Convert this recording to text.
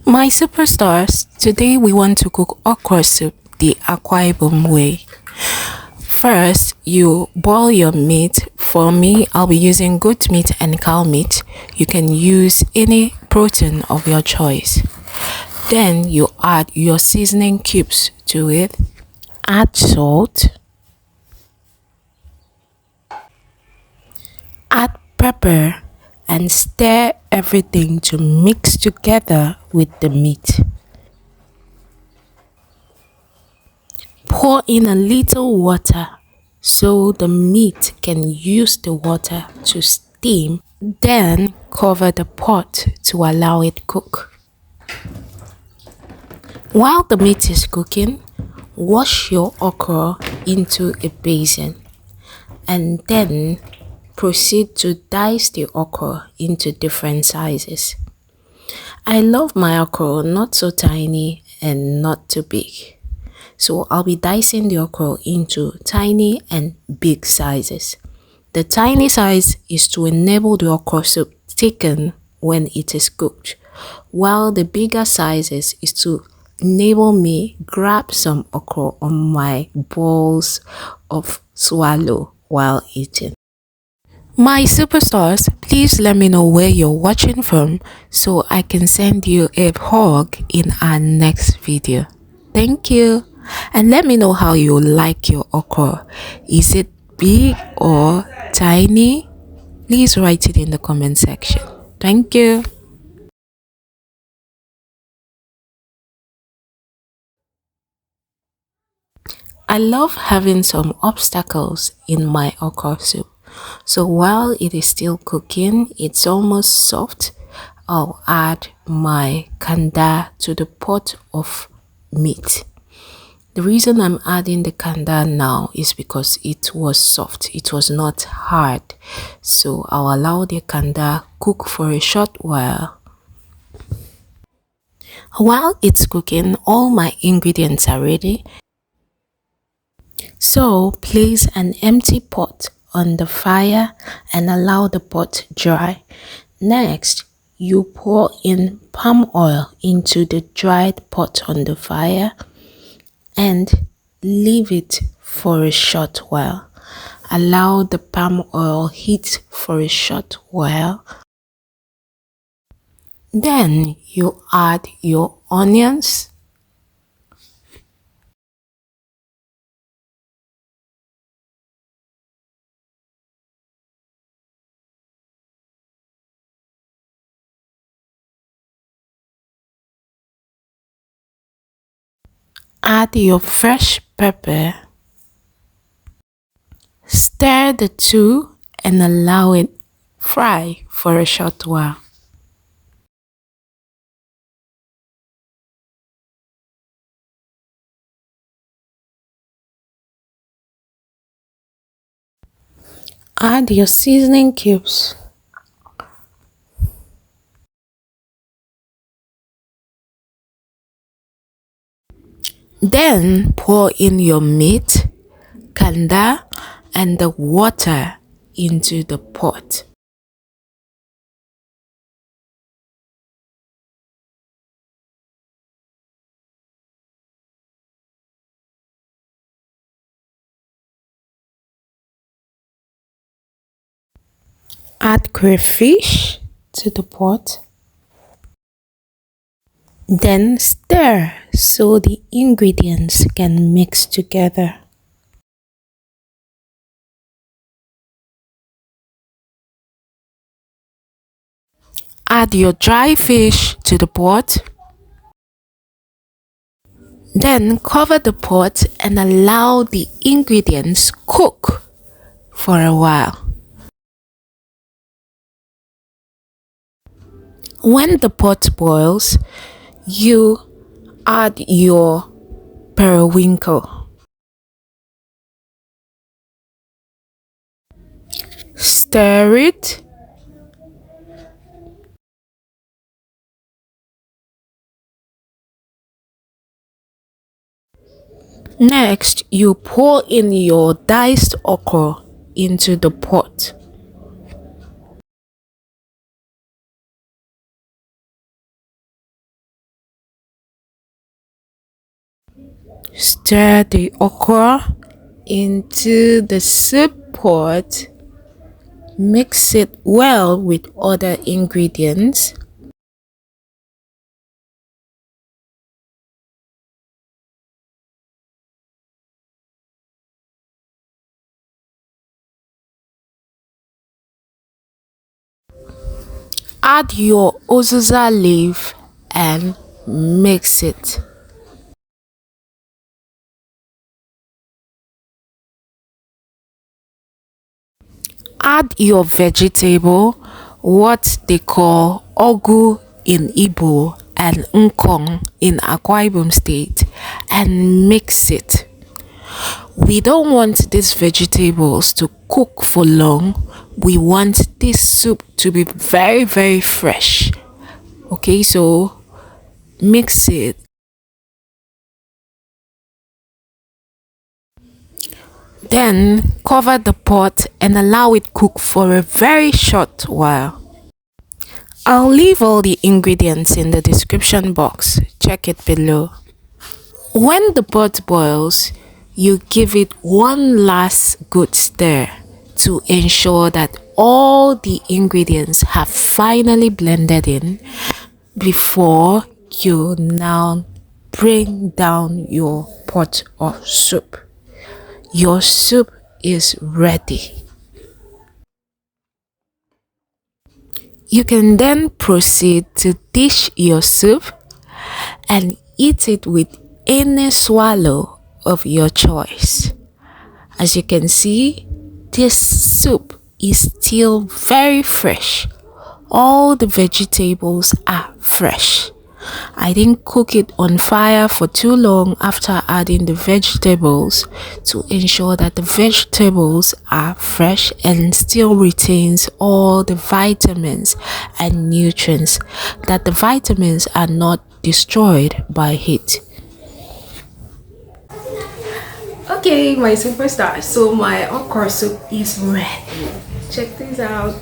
My superstars, today we want to cook okra soup the Akwaibom way. First, you boil your meat. For me, I'll be using goat meat and cow meat. You can use any protein of your choice. Then you add your seasoning cubes to it. Add salt. Add pepper and stir everything to mix together with the meat. Pour in a little water so the meat can use the water to steam. Then cover the pot to allow it cook. While the meat is cooking, wash your okra into a basin and then proceed to dice the okra into different sizes. I love my okra not so tiny and not too big. So I'll be dicing the okra into tiny and big sizes. The tiny size is to enable the okra soup thicken when it is cooked, while the bigger sizes is to enable me grab some okra on my balls of swallow while eating. My superstars, please let me know where you're watching from so I can send you a hug in our next video. Thank you. And let me know how you like your okra. Is it big or tiny? Please write it in the comment section. Thank you. I love having some obstacles in my okra soup. So while it is still cooking, it's almost soft, I'll add my Kanda to the pot of meat. The reason I'm adding the Kanda now is because it was soft, it was not hard. So I'll allow the Kanda cook for a short while. While it's cooking, all my ingredients are ready. So place an empty pot on the fire and allow the pot dry. Next, you pour in palm oil into the dried pot on the fire and leave it for a short while. Allow the palm oil heat for a short while. Then you add your onions, add your fresh pepper, stir the two and allow it fry for a short while. Add your seasoning cubes. Then pour in your meat, Kanda, and the water into the pot. Add crayfish to the pot. Then stir so the ingredients can mix together. Add your dry fish to the pot. Then cover the pot and allow the ingredients cook for a while. When the pot boils, you add your periwinkle. Stir it. Next, you pour in your diced okra into the pot. Stir the okra into the soup pot. Mix it well with other ingredients. Add your Azusa leaf and mix it. Add your vegetable, what they call Ogu in Igbo and Nkong in Akwaibom state, and mix it. We don't want these vegetables to cook for long. We want this soup to be very fresh. Okay, so mix it. Then cover the pot and allow it cook for a very short while. I'll leave all the ingredients in the description box. Check it below. When the pot boils, you give it one last good stir to ensure that all the ingredients have finally blended in before you now bring down your pot of soup. Your soup is ready. You can then proceed to dish your soup and eat it with any swallow of your choice. As you can see, this soup is still very fresh. All the vegetables are fresh. I didn't cook it on fire for too long after adding the vegetables to ensure that the vegetables are fresh and still retains all the vitamins and nutrients, that the vitamins are not destroyed by heat. Okay, my superstar, so my okra soup is ready. Check this out.